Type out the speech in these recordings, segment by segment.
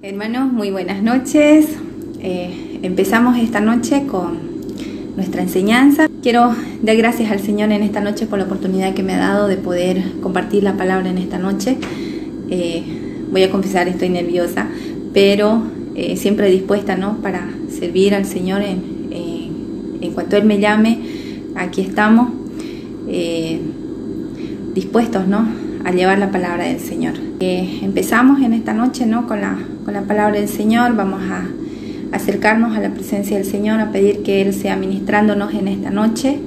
Hermanos, muy buenas noches. Empezamos esta noche con nuestra enseñanza. Quiero dar gracias al Señor en esta noche por la oportunidad que me ha dado de poder compartir la palabra en esta noche. Voy a confesar, estoy nerviosa, pero siempre dispuesta, ¿no?, para servir al Señor en cuanto Él me llame. Aquí estamos, dispuestos, ¿no?, a llevar la palabra del Señor. Empezamos en esta noche, ¿no?, con la palabra del Señor. Vamos a acercarnos a la presencia del Señor, a pedir que Él sea ministrándonos en esta noche,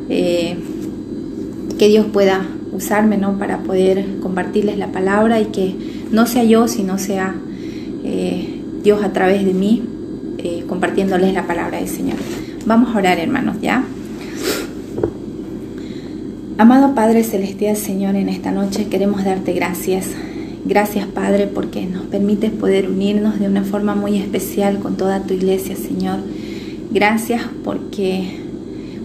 que Dios pueda usarme, ¿no?, para poder compartirles la palabra, y que no sea yo, sino sea Dios a través de mí, compartiéndoles la palabra del Señor. Vamos a orar, hermanos, ¿ya? Amado Padre Celestial, Señor, en esta noche queremos darte gracias. Gracias, Padre, porque nos permites poder unirnos de una forma muy especial con toda tu iglesia, Señor. Gracias porque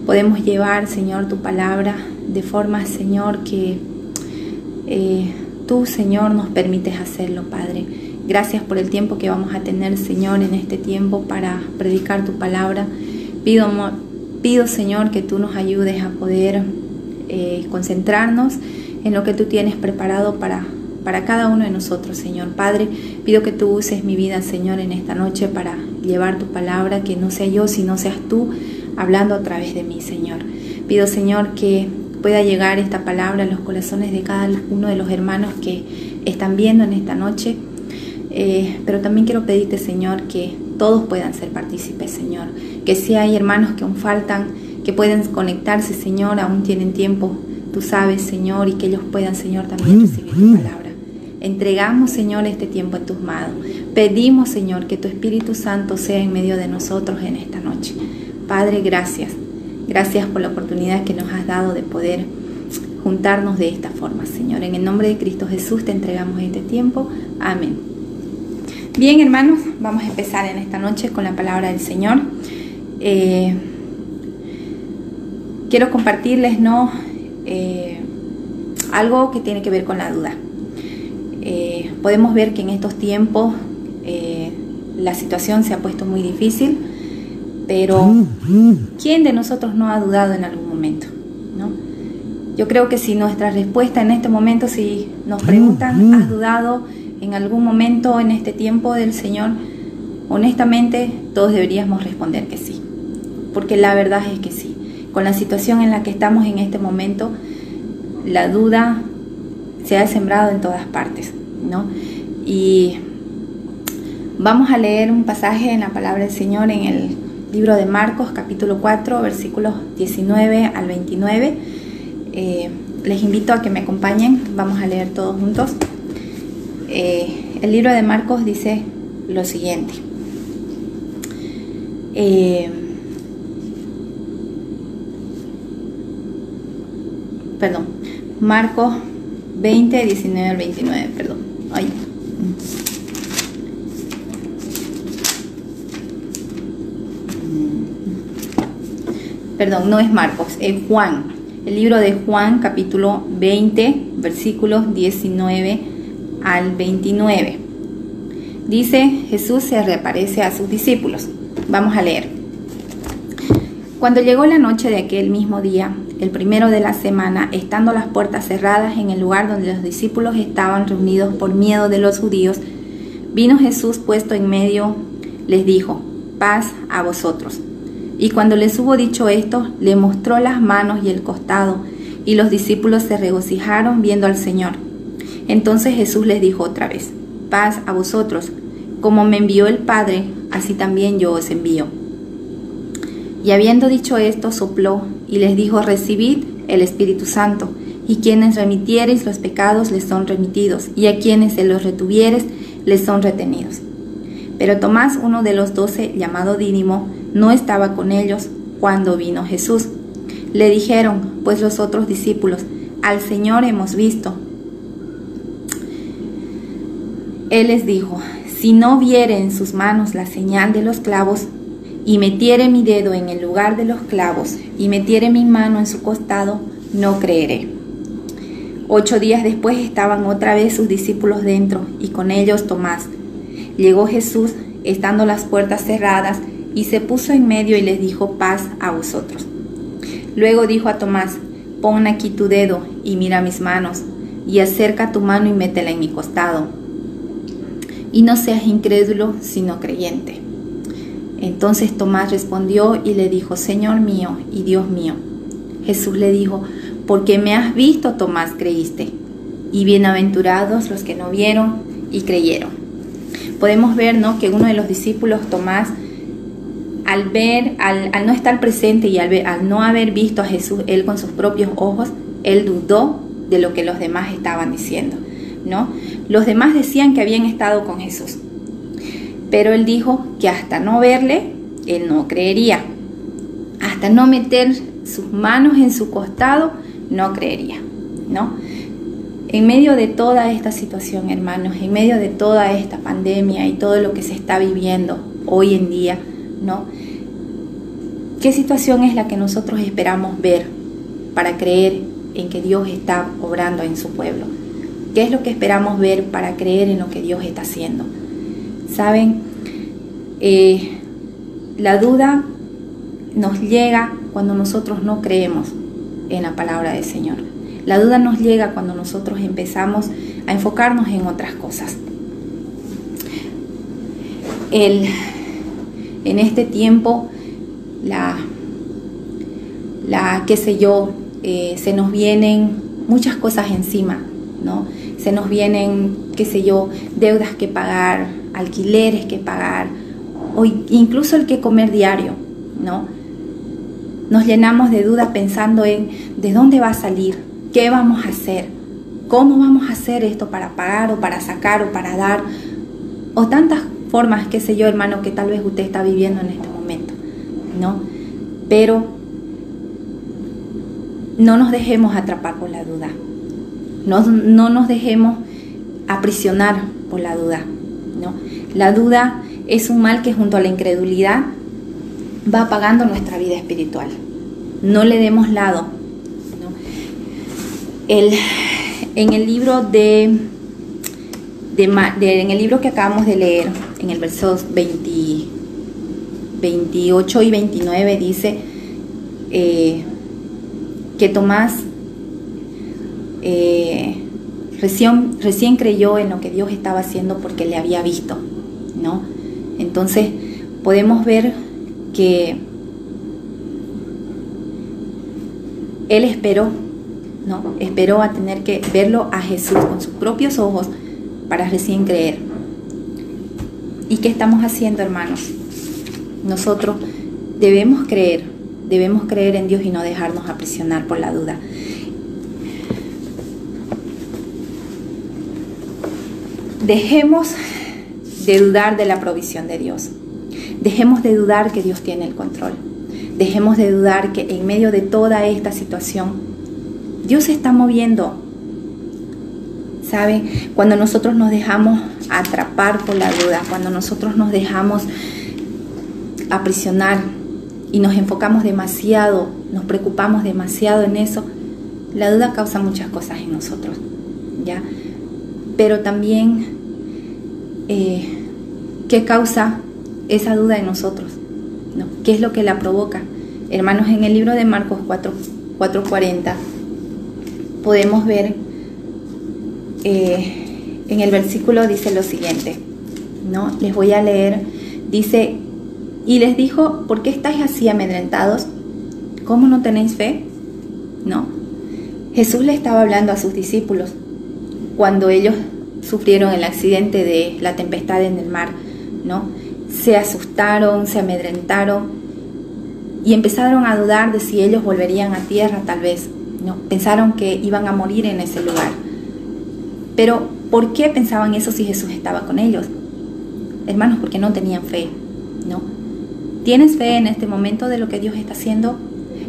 podemos llevar, Señor, tu palabra de forma, Señor, que tú, Señor, nos permites hacerlo, Padre. Gracias por el tiempo que vamos a tener, Señor, en este tiempo para predicar tu palabra. Pido, Señor, que tú nos ayudes a poder concentrarnos en lo que tú tienes preparado para cada uno de nosotros, Señor. Padre, pido que tú uses mi vida, Señor, en esta noche para llevar tu palabra, que no sea yo, sino seas tú hablando a través de mí, Señor. Pido, Señor, que pueda llegar esta palabra a los corazones de cada uno de los hermanos que están viendo en esta noche, pero también quiero pedirte, Señor, que todos puedan ser partícipes, Señor. Que si hay hermanos que aún faltan, que pueden conectarse, Señor, aún tienen tiempo, tú sabes, Señor, y que ellos puedan, Señor, también recibir tu palabra. Entregamos, Señor, este tiempo en tus manos. Pedimos, Señor, que tu Espíritu Santo sea en medio de nosotros en esta noche. Padre, gracias. Gracias por la oportunidad que nos has dado de poder juntarnos de esta forma, Señor. En el nombre de Cristo Jesús te entregamos este tiempo. Amén. Bien, hermanos, vamos a empezar en esta noche con la palabra del Señor. Quiero compartirles, ¿no?, algo que tiene que ver con la duda. Podemos ver que en estos tiempos la situación se ha puesto muy difícil, pero ¿quién de nosotros no ha dudado en algún momento, ¿no? Yo creo que si nuestra respuesta en este momento, si nos preguntan, ¿has dudado en algún momento en este tiempo del Señor? Honestamente, todos deberíamos responder que sí, porque la verdad es que sí. Con la situación en la que estamos en este momento, la duda se ha sembrado en todas partes, ¿no? Y vamos a leer un pasaje en la palabra del Señor en el libro de Marcos, capítulo 4, versículos 19 al 29. Les invito a que me acompañen, vamos a leer todos juntos. El libro de Marcos dice lo siguiente. Marcos 20, 19 al 29, perdón. Ay. Perdón, no es Marcos, es Juan. El libro de Juan, capítulo 20, versículos 19 al 29. Dice, Jesús se reaparece a sus discípulos. Vamos a leer. Cuando llegó la noche de aquel mismo día, el primero de la semana, estando las puertas cerradas en el lugar donde los discípulos estaban reunidos por miedo de los judíos, vino Jesús puesto en medio, les dijo, paz a vosotros. Y cuando les hubo dicho esto, le mostró las manos y el costado, y los discípulos se regocijaron viendo al Señor. Entonces Jesús les dijo otra vez, paz a vosotros, como me envió el Padre, así también yo os envío. Y habiendo dicho esto, sopló y les dijo, recibid el Espíritu Santo, y quienes remitiereis los pecados les son remitidos, y a quienes se los retuvieres les son retenidos. Pero Tomás, uno de los 12, llamado Dídimo, no estaba con ellos cuando vino Jesús. Le dijeron, pues, los otros discípulos, al Señor hemos visto. Él les dijo, si no viere en sus manos la señal de los clavos, y metiere mi dedo en el lugar de los clavos, y metiere mi mano en su costado, no creeré. 8 días después estaban otra vez sus discípulos dentro, y con ellos Tomás. Llegó Jesús, estando las puertas cerradas, y se puso en medio y les dijo: paz a vosotros. Luego dijo a Tomás: pon aquí tu dedo y mira mis manos, y acerca tu mano y métela en mi costado. Y no seas incrédulo, sino creyente. Entonces Tomás respondió y le dijo: Señor mío y Dios mío. Jesús le dijo: porque me has visto, Tomás, creíste. Y bienaventurados los que no vieron y creyeron. Podemos ver, ¿no?, que uno de los discípulos, Tomás, al no estar presente y al no haber visto a Jesús él con sus propios ojos, él dudó de lo que los demás estaban diciendo, ¿no? Los demás decían que habían estado con Jesús, pero él dijo que hasta no verle, él no creería. Hasta no meter sus manos en su costado, no creería, ¿no? En medio de toda esta situación, hermanos, en medio de toda esta pandemia y todo lo que se está viviendo hoy en día, ¿no? ¿Qué situación es la que nosotros esperamos ver para creer en que Dios está obrando en su pueblo? ¿Qué es lo que esperamos ver para creer en lo que Dios está haciendo? ¿Saben? La duda nos llega cuando nosotros no creemos en la palabra del Señor. La duda nos llega cuando nosotros empezamos a enfocarnos en otras cosas. En este tiempo, qué sé yo, se nos vienen muchas cosas encima, ¿no? Se nos vienen, qué sé yo, deudas que pagar, alquileres que pagar, o incluso el que comer diario, ¿no? Nos llenamos de dudas pensando en de dónde va a salir, qué vamos a hacer, cómo vamos a hacer esto para pagar o para sacar o para dar, o tantas formas, qué sé yo, hermano, que tal vez usted está viviendo en este momento, ¿no? Pero no nos dejemos atrapar por la duda, no nos dejemos aprisionar por la duda, ¿no? La duda es un mal que junto a la incredulidad va apagando nuestra vida espiritual. No le demos lado, ¿no? En el libro en el libro que acabamos de leer, en el versos 28 y 29 dice que Tomás recién creyó en lo que Dios estaba haciendo porque le había visto, ¿no? Entonces podemos ver que él esperó, ¿no? Esperó a tener que verlo a Jesús con sus propios ojos para recién creer. ¿Y qué estamos haciendo, hermanos? Nosotros debemos creer en Dios y no dejarnos aprisionar por la duda. Dejemos de dudar de la provisión de Dios. Dejemos de dudar que Dios tiene el control. Dejemos de dudar que en medio de toda esta situación, Dios se está moviendo. ¿Saben? Cuando nosotros nos dejamos atrapar por la duda, cuando nosotros nos dejamos aprisionar y nos enfocamos demasiado, nos preocupamos demasiado en eso, la duda causa muchas cosas en nosotros, ¿ya? Pero también, ¿qué causa esa duda en nosotros? ¿No? ¿Qué es lo que la provoca? Hermanos, en el libro de Marcos 4:40 podemos ver, en el versículo dice lo siguiente, ¿no? Les voy a leer, dice: y les dijo: ¿por qué estáis así amedrentados? ¿Cómo no tenéis fe? ¿No? Jesús le estaba hablando a sus discípulos cuando ellos sufrieron el accidente de la tempestad en el mar, ¿no? Se asustaron, se amedrentaron y empezaron a dudar de si ellos volverían a tierra, tal vez, ¿no? Pensaron que iban a morir en ese lugar. Pero, ¿por qué pensaban eso si Jesús estaba con ellos? Hermanos, porque no tenían fe, ¿no? ¿Tienes fe en este momento de lo que Dios está haciendo?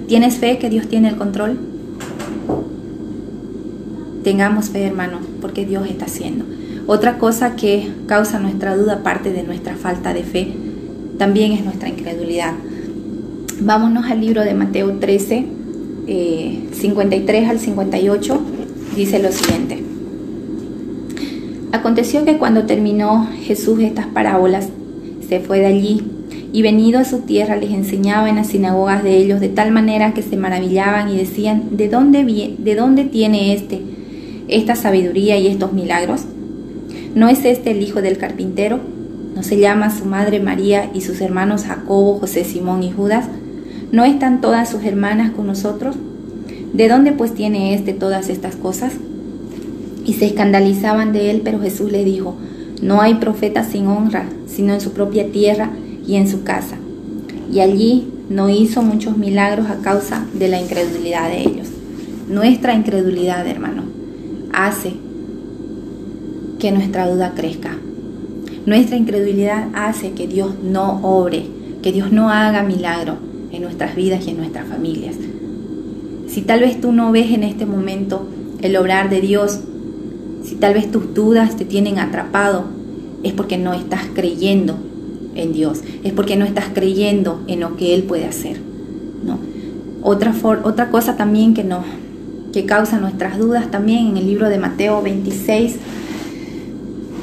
¿Tienes fe que Dios tiene el control? Tengamos fe, hermanos, porque Dios está haciendo. Otra cosa que causa nuestra duda, aparte de nuestra falta de fe, también es nuestra incredulidad. Vámonos al libro de Mateo 13, 53 al 58, dice lo siguiente: Aconteció que cuando terminó Jesús estas parábolas, se fue de allí, y venido a su tierra les enseñaba en las sinagogas de ellos, de tal manera que se maravillaban y decían: ¿de dónde tiene esta sabiduría y estos milagros? ¿No es este el hijo del carpintero? ¿No se llama su madre María y sus hermanos Jacobo, José, Simón y Judas? ¿No están todas sus hermanas con nosotros? ¿De dónde pues tiene todas estas cosas? Y se escandalizaban de él, pero Jesús les dijo: no hay profeta sin honra, sino en su propia tierra y en su casa. Y allí no hizo muchos milagros a causa de la incredulidad de ellos. Nuestra incredulidad, hermano, hace que nuestra duda crezca. Nuestra incredulidad hace que Dios no obre, que Dios no haga milagro en nuestras vidas y en nuestras familias. Si tal vez tú no ves en este momento el obrar de Dios, si tal vez tus dudas te tienen atrapado, es porque no estás creyendo en Dios, es porque no estás creyendo en lo que Él puede hacer, ¿no? Otra cosa también que causa nuestras dudas también en el libro de Mateo 26,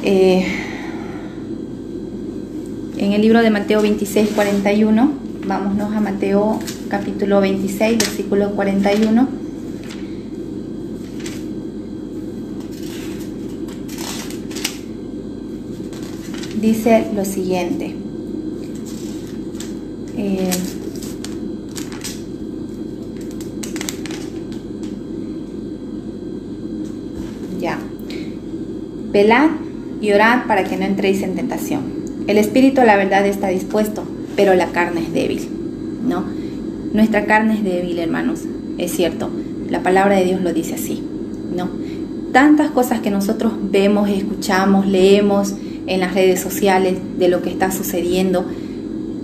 en el libro de Mateo 26, 41, vámonos a Mateo capítulo 26, versículo 41. Dice lo siguiente. Velad y orad para que no entréis en tentación. El espíritu, la verdad, está dispuesto, pero la carne es débil, ¿no? Nuestra carne es débil, hermanos, es cierto. La palabra de Dios lo dice así, ¿no? Tantas cosas que nosotros vemos, escuchamos, leemos en las redes sociales de lo que está sucediendo,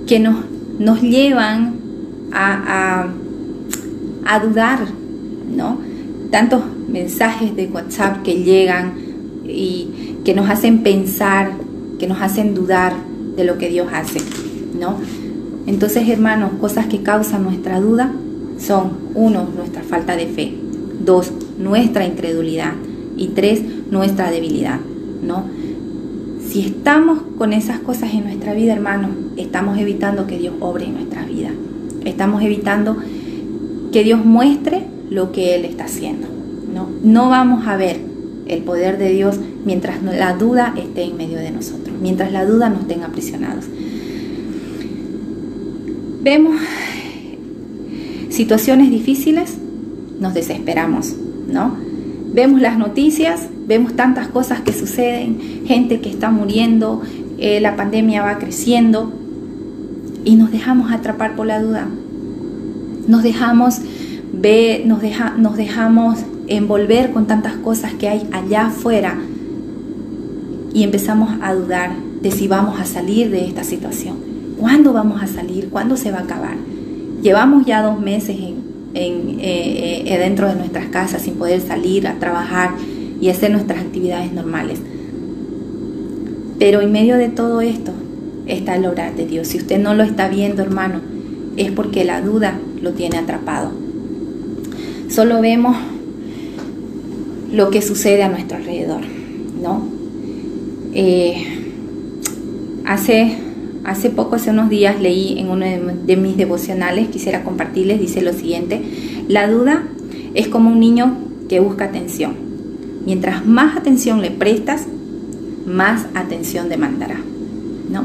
que nos llevan a dudar, ¿no? Tantos mensajes de WhatsApp que llegan y que nos hacen pensar, que nos hacen dudar de lo que Dios hace, ¿no? Entonces, hermanos, cosas que causan nuestra duda son: 1, nuestra falta de fe; 2, nuestra incredulidad; y 3, nuestra debilidad, ¿no? Si estamos con esas cosas en nuestra vida, hermanos, estamos evitando que Dios obre en nuestra vida. Estamos evitando que Dios muestre lo que Él está haciendo, ¿no? No vamos a ver el poder de Dios mientras la duda esté en medio de nosotros, mientras la duda nos tenga aprisionados. Vemos situaciones difíciles, nos desesperamos, ¿no? Vemos las noticias, vemos tantas cosas que suceden, gente que está muriendo, la pandemia va creciendo, y nos dejamos atrapar por la duda. Nos dejamos ver, nos dejamos envolver con tantas cosas que hay allá afuera, y empezamos a dudar de si vamos a salir de esta situación. ¿Cuándo vamos a salir? ¿Cuándo se va a acabar? Llevamos ya 2 meses dentro de nuestras casas sin poder salir a trabajar y hacer nuestras actividades normales. Pero en medio de todo esto está el obrar de Dios. Si usted no lo está viendo, hermano, es porque la duda lo tiene atrapado. Solo vemos lo que sucede a nuestro alrededor, ¿no? Hace poco, hace unos días, leí en uno de mis devocionales, quisiera compartirles, dice lo siguiente: la duda es como un niño que busca atención. Mientras más atención le prestas, más atención demandará, ¿no?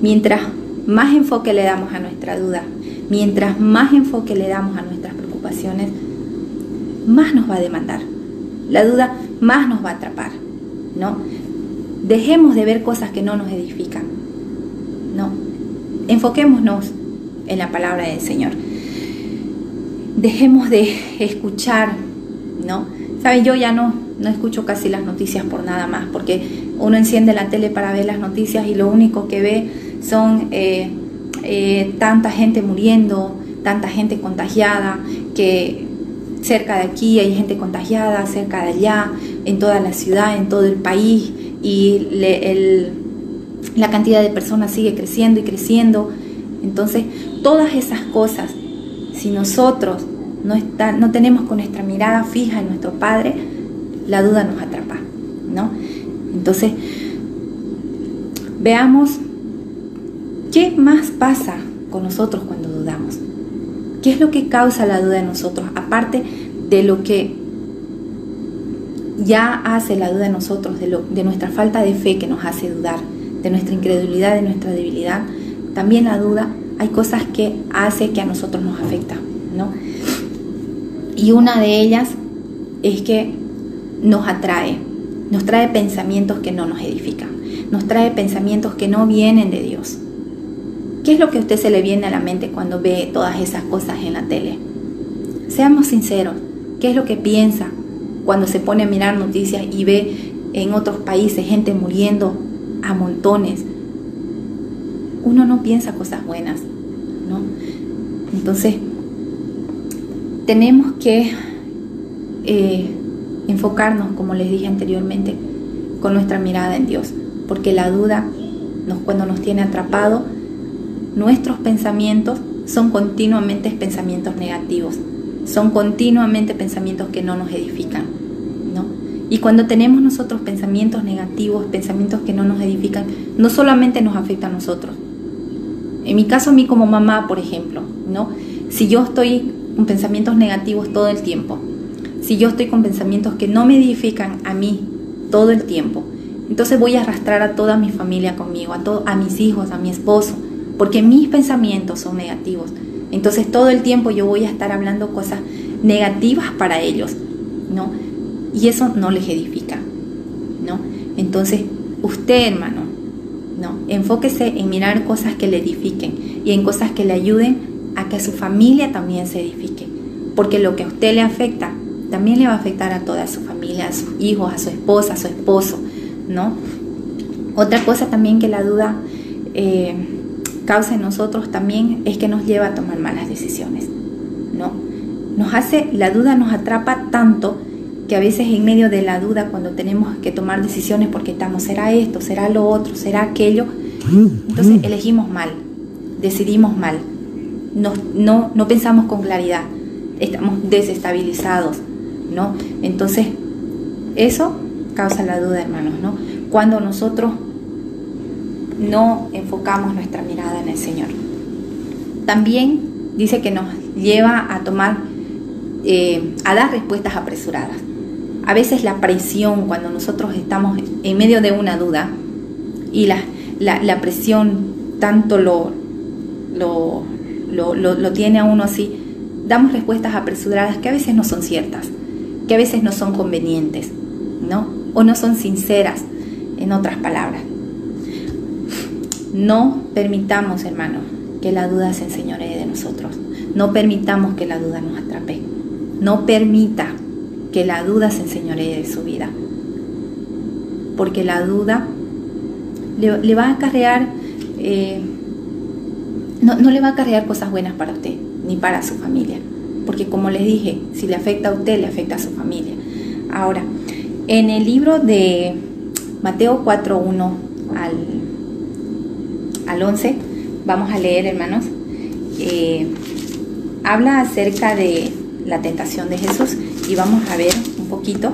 Mientras más enfoque le damos a nuestra duda, mientras más enfoque le damos a nuestras preocupaciones, más nos va a demandar. La duda más nos va a atrapar, ¿no? Dejemos de ver cosas que no nos edifican, ¿no? Enfoquémonos en la palabra del Señor. Dejemos de escuchar, ¿no? ¿Saben? Yo ya no escucho casi las noticias por nada más, porque uno enciende la tele para ver las noticias y lo único que ve son tanta gente muriendo, tanta gente contagiada, que cerca de aquí hay gente contagiada, cerca de allá, en toda la ciudad, en todo el país, y la cantidad de personas sigue creciendo y creciendo. Entonces, todas esas cosas, si nosotros no tenemos con nuestra mirada fija en nuestro Padre, la duda nos atrapa, ¿no? Entonces, veamos qué más pasa con nosotros cuando dudamos. ¿Qué es lo que causa la duda en nosotros? Aparte de lo que ya hace la duda en nosotros, de nuestra falta de fe que nos hace dudar, de nuestra incredulidad, de nuestra debilidad, también la duda, hay cosas que hace que a nosotros nos afecta, ¿no? Y una de ellas es que nos trae pensamientos que no nos edifican, nos trae pensamientos que no vienen de Dios. ¿Qué es lo que a usted se le viene a la mente cuando ve todas esas cosas en la tele? Seamos sinceros, ¿qué es lo que piensa cuando se pone a mirar noticias y ve en otros países gente muriendo a montones? Uno no piensa cosas buenas, ¿no? Entonces, tenemos que enfocarnos, como les dije anteriormente, con nuestra mirada en Dios, porque la duda, cuando nos tiene atrapado, nuestros pensamientos son continuamente pensamientos negativos, son continuamente pensamientos que no nos edifican, ¿no? Y cuando tenemos nosotros pensamientos negativos, pensamientos que no nos edifican, no solamente nos afecta a nosotros. En mi caso, a mí como mamá, por ejemplo, ¿no? Si yo estoy con pensamientos negativos todo el tiempo, si yo estoy con pensamientos que no me edifican a mí todo el tiempo, entonces voy a arrastrar a toda mi familia conmigo, a mis hijos, a mi esposo, porque mis pensamientos son negativos. Entonces todo el tiempo yo voy a estar hablando cosas negativas para ellos, ¿no? Y eso no les edifica, ¿no? Entonces usted, hermano, ¿no? Enfóquese en mirar cosas que le edifiquen y en cosas que le ayuden a que su familia también se edifique, porque lo que a usted le afecta también le va a afectar a toda su familia, a sus hijos, a su esposa, a su esposo, ¿no? Otra cosa también que la duda causa en nosotros también es que nos lleva a tomar malas decisiones, ¿no? La duda nos atrapa tanto que a veces en medio de la duda, cuando tenemos que tomar decisiones porque estamos, ¿será esto? ¿Será lo otro? ¿Será aquello? Entonces elegimos mal, decidimos mal, no pensamos con claridad, estamos desestabilizados, ¿no? Entonces eso causa la duda, hermanos, ¿no? Cuando nosotros no enfocamos nuestra mirada en el Señor. También dice que nos lleva a dar respuestas apresuradas. A veces la presión, cuando nosotros estamos en medio de una duda y la presión tanto lo tiene a uno así, damos respuestas apresuradas que a veces no son ciertas, que a veces no son convenientes, ¿no? O no son sinceras, en otras palabras. No permitamos, hermanos, que la duda se enseñoree de nosotros. No permitamos que la duda nos atrape. No permita que la duda se enseñoree de su vida. Porque la duda le va a acarrear, no le va a acarrear cosas buenas para usted, ni para su familia. Porque como les dije, si le afecta a usted, le afecta a su familia. Ahora, en el libro de Mateo 4:1 al 11, vamos a leer, hermanos, habla acerca de la tentación de Jesús y vamos a ver un poquito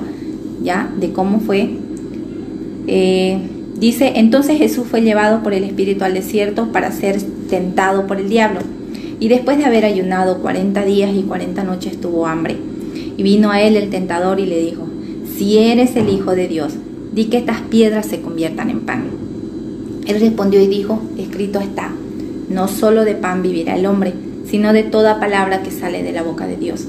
ya de cómo fue. Dice, entonces Jesús fue llevado por el Espíritu al desierto para ser tentado por el diablo, y después de haber ayunado 40 días y 40 noches tuvo hambre, y vino a él el tentador y le dijo, si eres el Hijo de Dios, di que estas piedras se conviertan en pan. Él respondió y dijo, escrito está, no solo de pan vivirá el hombre, sino de toda palabra que sale de la boca de Dios.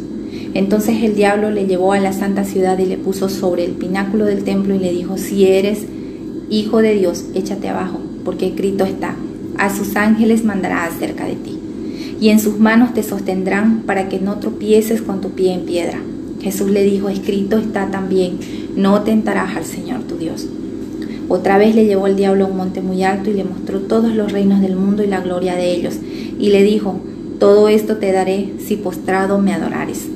Entonces el diablo le llevó a la santa ciudad y le puso sobre el pináculo del templo y le dijo, si eres Hijo de Dios, échate abajo, porque escrito está, a sus ángeles mandará acerca de ti, y en sus manos te sostendrán para que no tropieces con tu pie en piedra. Jesús le dijo, escrito está también, no tentarás al Señor tu Dios. Otra vez le llevó el diablo a un monte muy alto y le mostró todos los reinos del mundo y la gloria de ellos, y le dijo, todo esto te daré si postrado me adorares.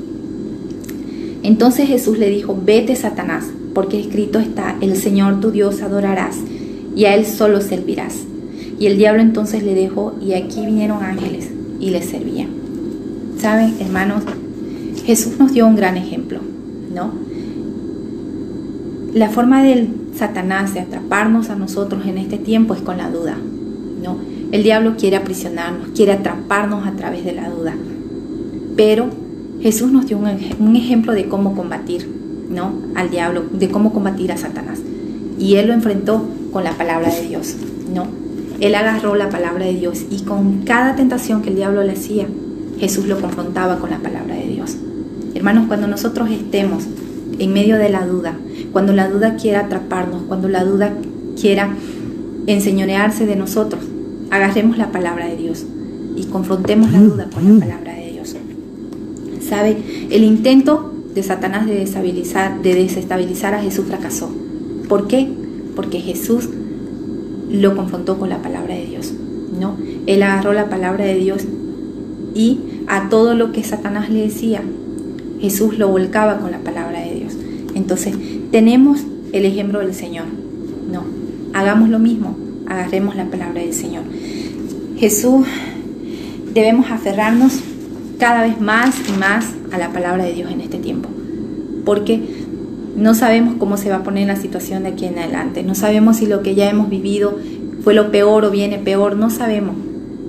Entonces Jesús le dijo, vete, Satanás, porque escrito está, el Señor tu Dios adorarás, y a Él solo servirás. Y el diablo entonces le dejó, y aquí vinieron ángeles, y le servían. ¿Saben, hermanos? Jesús nos dio un gran ejemplo, ¿no? La forma Satanás de atraparnos a nosotros en este tiempo es con la duda, ¿no? El diablo quiere aprisionarnos, quiere atraparnos a través de la duda. Pero Jesús nos dio un ejemplo de cómo combatir, ¿no?, al diablo, de cómo combatir a Satanás. Y Él lo enfrentó con la palabra de Dios, ¿no? Él agarró la palabra de Dios y con cada tentación que el diablo le hacía, Jesús lo confrontaba con la palabra de Dios. Hermanos, cuando nosotros estemos en medio de la duda, cuando la duda quiera atraparnos, cuando la duda quiera enseñorearse de nosotros, agarremos la palabra de Dios y confrontemos la duda con la palabra de Dios. ¿Sabe? El intento de Satanás de desestabilizar a Jesús fracasó. ¿Por qué? Porque Jesús lo confrontó con la palabra de Dios, ¿no? Él agarró la palabra de Dios y a todo lo que Satanás le decía, Jesús lo volcaba con la palabra de Dios. Entonces, tenemos el ejemplo del Señor, ¿no? Hagamos lo mismo, agarremos la palabra del Señor. Jesús, debemos aferrarnos cada vez más y más a la palabra de Dios en este tiempo, porque no sabemos cómo se va a poner la situación de aquí en adelante, no sabemos si lo que ya hemos vivido fue lo peor o viene peor, no sabemos,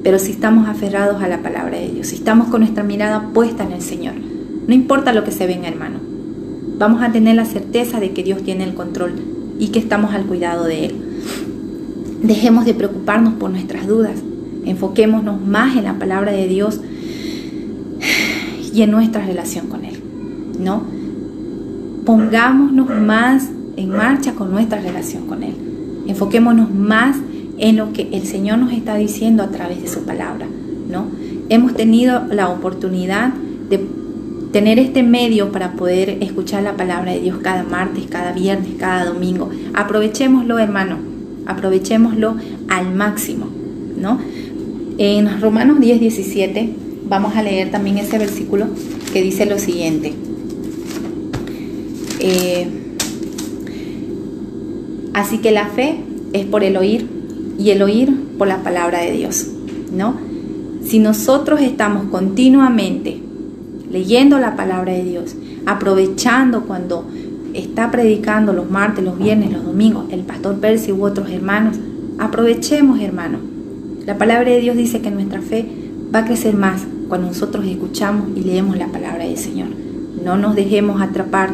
pero si estamos aferrados a la palabra de Dios, si estamos con nuestra mirada puesta en el Señor, no importa lo que se venga, hermano, vamos a tener la certeza de que Dios tiene el control y que estamos al cuidado de Él. Dejemos de preocuparnos por nuestras dudas, enfoquémonos más en la palabra de Dios y en nuestra relación con Él, ¿no? Pongámonos más en marcha con nuestra relación con Él. Enfoquémonos más en lo que el Señor nos está diciendo a través de su palabra, ¿no? Hemos tenido la oportunidad de tener este medio para poder escuchar la palabra de Dios cada martes, cada viernes, cada domingo. Aprovechémoslo, hermano, aprovechémoslo al máximo, ¿no? En Romanos 10:17 vamos a leer también ese versículo que dice lo siguiente. Así que la fe es por el oír y el oír por la palabra de Dios, ¿no? Si nosotros estamos continuamente leyendo la palabra de Dios, aprovechando cuando está predicando los martes, los viernes, los domingos, el pastor Percy u otros hermanos, aprovechemos, hermanos. La palabra de Dios dice que nuestra fe va a crecer más cuando nosotros escuchamos y leemos la palabra del Señor. No nos dejemos atrapar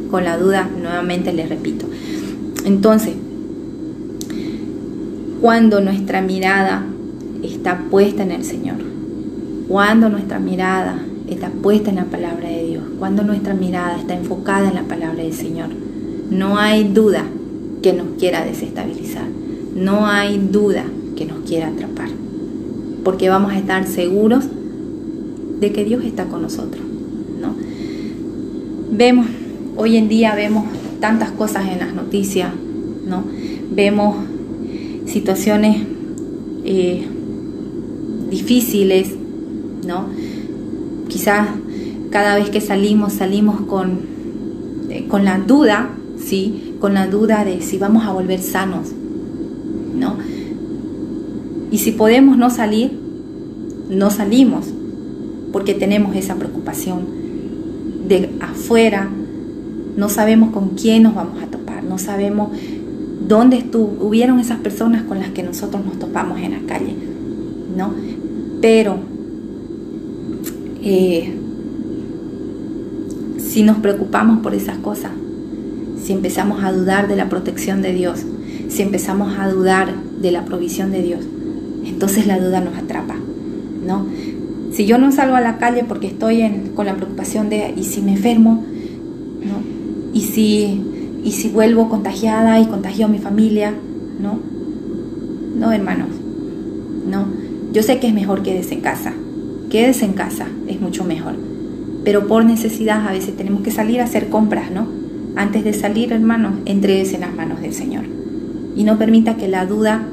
con la duda, nuevamente les repito. Entonces, cuando nuestra mirada está puesta en el Señor, cuando nuestra mirada está puesta en la palabra de Dios, cuando nuestra mirada está enfocada en la palabra del Señor, no hay duda que nos quiera desestabilizar, no hay duda que nos quiera atrapar, porque vamos a estar seguros de que Dios está con nosotros, ¿no? Hoy en día vemos tantas cosas en las noticias, ¿no? Vemos situaciones difíciles, ¿no? Quizás cada vez que salimos con la duda, ¿sí? Con la duda de si vamos a volver sanos, ¿no? Y si podemos no salir, no salimos, porque tenemos esa preocupación de afuera. No sabemos con quién nos vamos a topar, no sabemos dónde estuvieron esas personas con las que nosotros nos topamos en la calle, ¿no? Pero si nos preocupamos por esas cosas, si empezamos a dudar de la protección de Dios, si empezamos a dudar de la provisión de Dios, entonces la duda nos atrapa, ¿no? Si yo no salgo a la calle porque estoy con la preocupación de, ¿y si me enfermo? ¿No? ¿Y si vuelvo contagiada y contagio a mi familia? ¿No? No, hermanos, no. Yo sé que es mejor quédese en casa. Quédese en casa, es mucho mejor. Pero por necesidad a veces tenemos que salir a hacer compras, ¿no? Antes de salir, hermanos, entréguese en las manos del Señor. Y no permita que la duda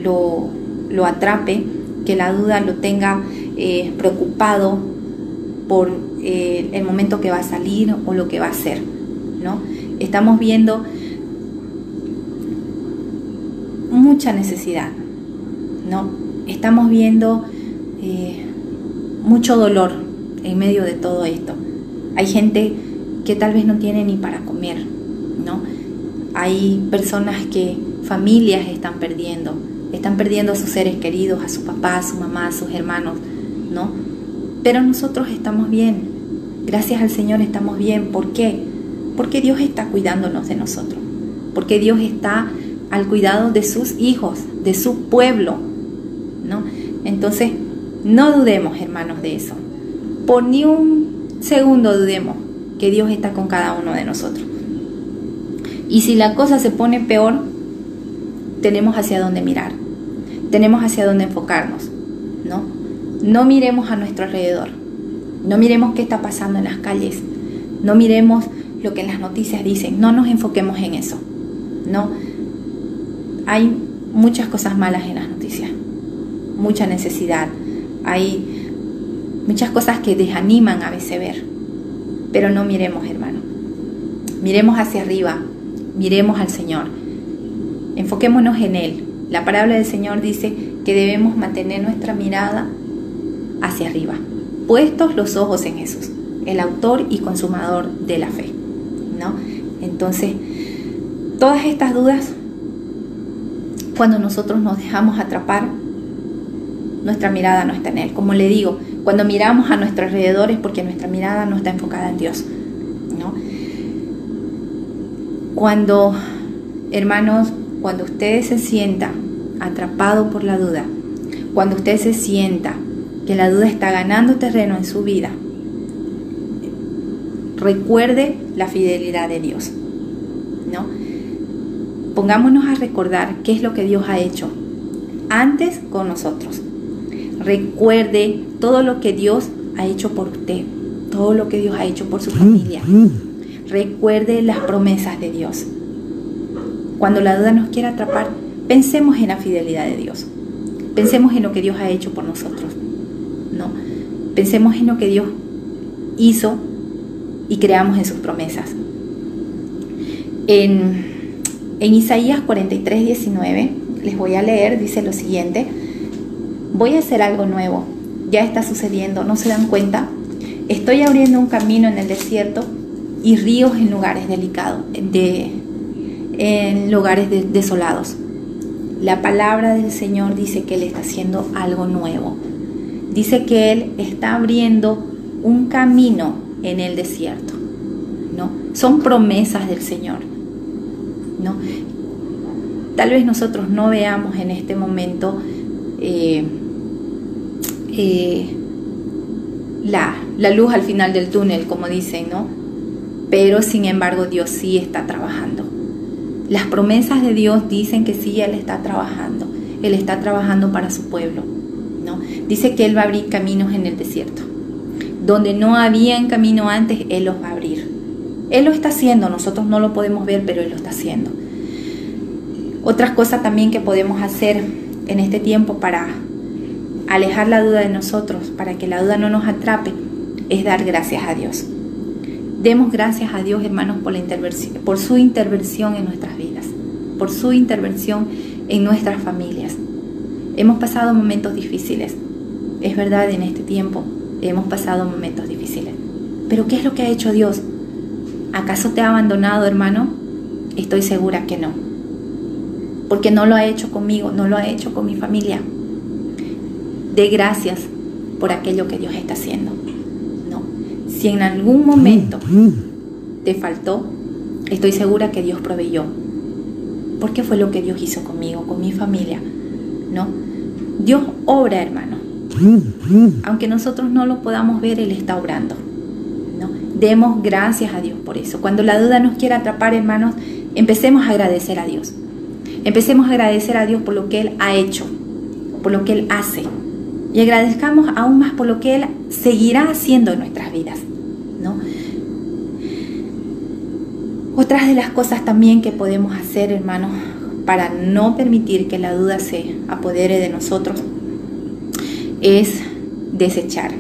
lo atrape, que la duda lo tenga preocupado por el momento que va a salir o lo que va a hacer, ¿no? Estamos viendo mucha necesidad, ¿no? Estamos viendo mucho dolor en medio de todo esto. Hay gente que tal vez no tiene ni para comer, ¿no? Hay personas que, familias están perdiendo a sus seres queridos, a su papá, a su mamá, a sus hermanos, ¿no? Pero nosotros estamos bien, gracias al Señor estamos bien. ¿Por qué? Porque Dios está cuidándonos de nosotros, porque Dios está al cuidado de sus hijos, de su pueblo, ¿no? Entonces, no dudemos, hermanos, de eso. Por ni un segundo dudemos que Dios está con cada uno de nosotros. Y si la cosa se pone peor, tenemos hacia dónde mirar, tenemos hacia dónde enfocarnos, ¿no? No miremos a nuestro alrededor, no miremos qué está pasando en las calles, no miremos lo que en las noticias dicen, no nos enfoquemos en eso, ¿no? Hay muchas cosas malas en las noticias, mucha necesidad, hay muchas cosas que desaniman a veces ver, pero no miremos, hermano, miremos hacia arriba, miremos al Señor, enfoquémonos en Él. La palabra del Señor dice que debemos mantener nuestra mirada hacia arriba, puestos los ojos en Jesús, el autor y consumador de la fe, ¿no? Entonces, todas estas dudas, cuando nosotros nos dejamos atrapar, nuestra mirada no está en Él. Como le digo, cuando miramos a nuestro alrededor es porque nuestra mirada no está enfocada en Dios, ¿no? Cuando, hermanos, cuando usted se sienta atrapado por la duda, cuando usted se sienta que la duda está ganando terreno en su vida, recuerde la fidelidad de Dios, ¿no? Pongámonos a recordar qué es lo que Dios ha hecho antes con nosotros. Recuerde todo lo que Dios ha hecho por usted, todo lo que Dios ha hecho por su familia. Recuerde las promesas de Dios. Cuando la duda nos quiera atrapar, pensemos en la fidelidad de Dios. Pensemos en lo que Dios ha hecho por nosotros, ¿no? Pensemos en lo que Dios hizo y creamos en sus promesas. En Isaías 43:19, les voy a leer, dice lo siguiente: voy a hacer algo nuevo, ya está sucediendo, ¿no se dan cuenta? Estoy abriendo un camino en el desierto y ríos en lugares en lugares desolados. La palabra del Señor dice que Él está haciendo algo nuevo. Dice que Él está abriendo un camino en el desierto, ¿no? Son promesas del Señor, ¿no? Tal vez nosotros no veamos en este momento la luz al final del túnel, como dicen, ¿no? Pero sin embargo Dios sí está trabajando. Las promesas de Dios dicen que sí, Él está trabajando. Él está trabajando para su pueblo, ¿no? Dice que Él va a abrir caminos en el desierto. Donde no había camino antes, Él los va a abrir. Él lo está haciendo, nosotros no lo podemos ver, pero Él lo está haciendo. Otras cosas también que podemos hacer en este tiempo para alejar la duda de nosotros, para que la duda no nos atrape, es dar gracias a Dios. Demos gracias a Dios, hermanos, por su intervención en nuestras vidas, por su intervención en nuestras familias. Hemos pasado momentos difíciles, es verdad, en este tiempo hemos pasado momentos difíciles. Pero ¿qué es lo que ha hecho Dios? ¿Acaso te ha abandonado, hermano? Estoy segura que no, porque no lo ha hecho conmigo, no lo ha hecho con mi familia. Dé gracias por aquello que Dios está haciendo, ¿no? Si en algún momento te faltó, estoy segura que Dios proveyó, porque fue lo que Dios hizo conmigo, con mi familia, ¿no? Dios obra, hermano. Aunque nosotros no lo podamos ver, Él está obrando, ¿no? Demos gracias a Dios por eso. Cuando la duda nos quiera atrapar, hermanos, empecemos a agradecer a Dios. Empecemos a agradecer a Dios por lo que Él ha hecho, por lo que Él hace. Y agradezcamos aún más por lo que Él seguirá haciendo en nuestras vidas, ¿no? Otras de las cosas también que podemos hacer, hermanos, para no permitir que la duda se apodere de nosotros, es desechar.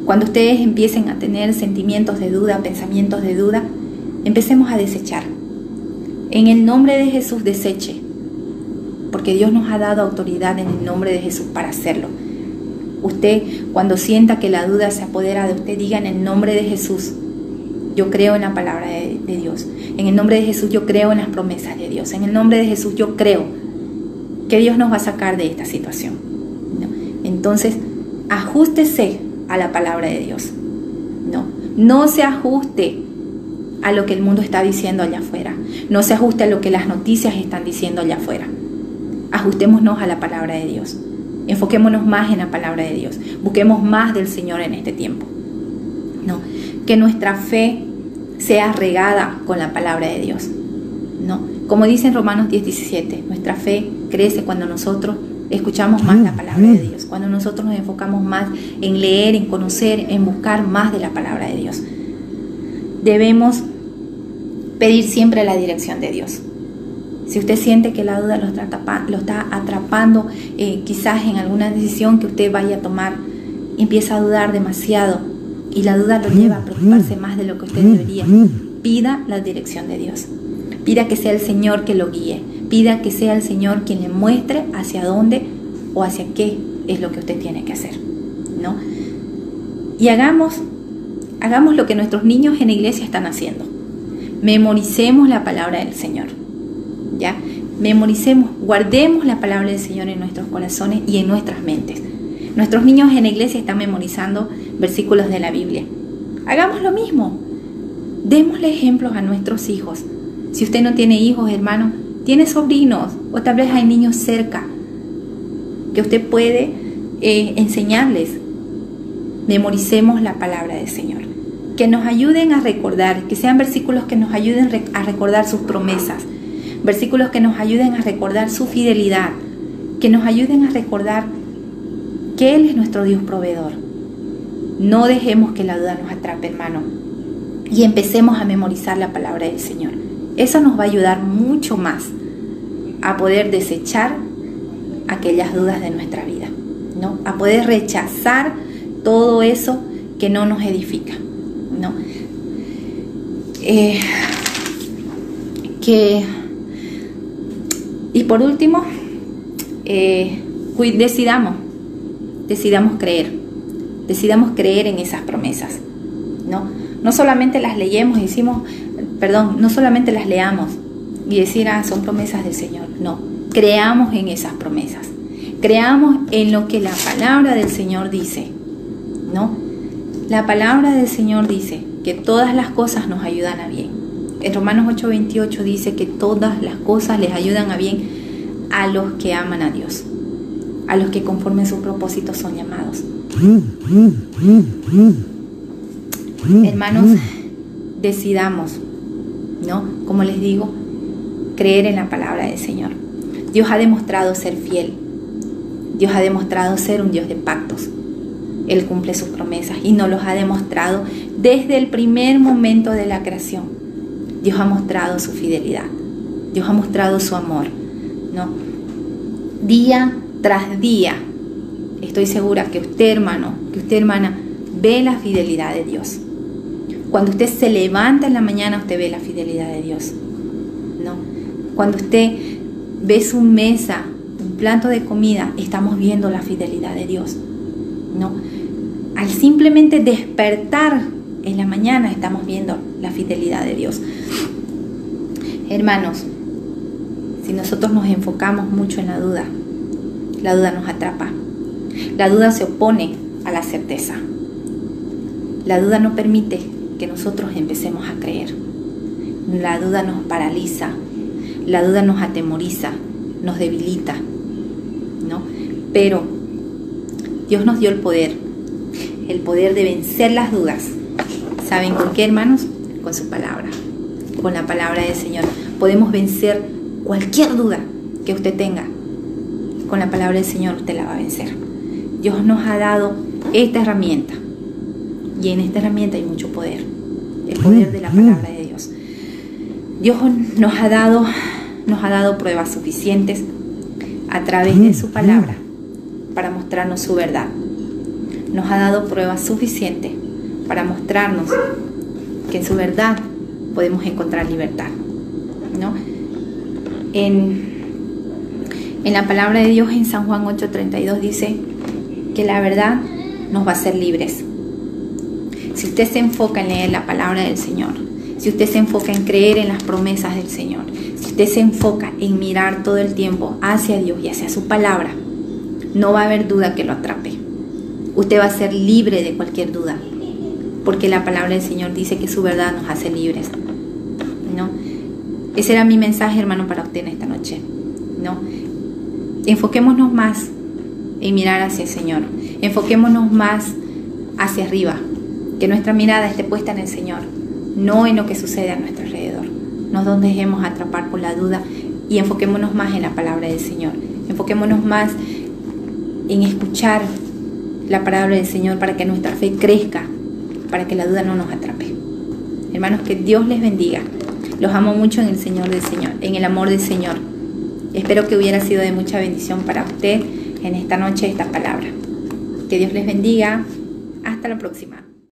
Cuando ustedes empiecen a tener sentimientos de duda, pensamientos de duda, empecemos a desechar. En el nombre de Jesús, deseche, porque Dios nos ha dado autoridad en el nombre de Jesús para hacerlo. Usted, cuando sienta que la duda se apodera de usted, diga en el nombre de Jesús, yo creo en la palabra de Dios. En el nombre de Jesús yo creo en las promesas de Dios. En el nombre de Jesús yo creo que Dios nos va a sacar de esta situación, ¿no? Entonces, ajústese a la palabra de Dios. No se ajuste a lo que el mundo está diciendo allá afuera. No se ajuste a lo que las noticias están diciendo allá afuera. Ajustémonos a la palabra de Dios. Enfoquémonos más en la palabra de Dios. Busquemos más del Señor en este tiempo. No, que nuestra fe sea regada con la palabra de Dios. No, como dice en Romanos 10:17, nuestra fe crece cuando nosotros escuchamos más la palabra de Dios, cuando nosotros nos enfocamos más en leer, en conocer, en buscar más de la palabra de Dios. Debemos pedir siempre la dirección de Dios. Si usted siente que la duda lo está atrapando, quizás en alguna decisión que usted vaya a tomar, empieza a dudar demasiado y la duda lo lleva a preocuparse más de lo que usted debería. Pida la dirección de Dios. Pida que sea el Señor que lo guíe. Pida que sea el Señor quien le muestre hacia dónde o hacia qué es lo que usted tiene que hacer, ¿no? Y hagamos lo que nuestros niños en la iglesia están haciendo. Memoricemos la palabra del Señor, ¿ya? Memoricemos, guardemos la palabra del Señor en nuestros corazones y en nuestras mentes. Nuestros niños en la iglesia están memorizando versículos de la Biblia. Hagamos lo mismo. Démosle ejemplos a nuestros hijos. Si usted no tiene hijos, hermano, tiene sobrinos o tal vez hay niños cerca que usted puede enseñarles. Memoricemos la palabra del Señor. Que nos ayuden a recordar, que sean versículos que nos ayuden a recordar sus promesas. Versículos que nos ayuden a recordar su fidelidad. Que nos ayuden a recordar que Él es nuestro Dios proveedor. No dejemos que la duda nos atrape, hermano. Y empecemos a memorizar la palabra del Señor. Eso nos va a ayudar mucho más a poder desechar aquellas dudas de nuestra vida, ¿no? A poder rechazar todo eso que no nos edifica, ¿no? Y por último, decidamos creer en esas promesas, ¿no? No solamente las no solamente las leamos y decir, son promesas del Señor. No, creamos en esas promesas. Creamos en lo que la palabra del Señor dice, ¿no? La palabra del Señor dice que todas las cosas nos ayudan a bien. En Romanos 8:28 dice que todas las cosas les ayudan a bien a los que aman a Dios, a los que conforme a sus propósitos son llamados. Hermanos, decidamos, ¿no? Como les digo, creer en la palabra del Señor. Dios ha demostrado ser fiel. Dios ha demostrado ser un Dios de pactos. Él cumple sus promesas y nos los ha demostrado desde el primer momento de la creación. Dios ha mostrado su fidelidad. Dios ha mostrado su amor, ¿no? Día tras día, estoy segura que usted, hermano, que usted, hermana, ve la fidelidad de Dios. Cuando usted se levanta en la mañana, usted ve la fidelidad de Dios, ¿no? Cuando usted ve su mesa, un plato de comida, estamos viendo la fidelidad de Dios, ¿no? Al simplemente despertar en la mañana, estamos viendo la fidelidad de Dios. Hermanos, si nosotros nos enfocamos mucho en la duda nos atrapa. La duda se opone a la certeza. La duda no permite que nosotros empecemos a creer. La duda nos paraliza, la duda nos atemoriza, nos debilita, ¿no? Pero Dios nos dio el poder de vencer las dudas. ¿Saben con qué, hermanos? Con su palabra, con la palabra del Señor. Podemos vencer cualquier duda que usted tenga. Con la palabra del Señor usted la va a vencer. Dios nos ha dado esta herramienta. Y en esta herramienta hay mucho poder. El poder de la palabra de Dios. Dios nos ha dado pruebas suficientes a través de su palabra para mostrarnos su verdad. Nos ha dado pruebas suficientes para mostrarnos que en su verdad podemos encontrar libertad, ¿no? En la palabra de Dios en San Juan 8:32 dice que la verdad nos va a hacer libres. Si usted se enfoca en leer la palabra del Señor, si usted se enfoca en creer en las promesas del Señor, si usted se enfoca en mirar todo el tiempo hacia Dios y hacia su palabra, no va a haber duda que lo atrape. Usted va a ser libre de cualquier duda, porque la palabra del Señor dice que su verdad nos hace libres, ¿no? Ese era mi mensaje, hermano, para usted en esta noche, ¿no? Enfoquémonos más en mirar hacia el Señor. Enfoquémonos más hacia arriba. Que nuestra mirada esté puesta en el Señor, no en lo que sucede a nuestro alrededor. No nos dejemos atrapar por la duda y enfoquémonos más en la palabra del Señor. Enfoquémonos más en escuchar la palabra del Señor para que nuestra fe crezca, para que la duda no nos atrape. Hermanos, que Dios les bendiga. Los amo mucho en el Señor del Señor, en el amor del Señor. Espero que hubiera sido de mucha bendición para usted en esta noche esta palabra. Que Dios les bendiga. Hasta la próxima.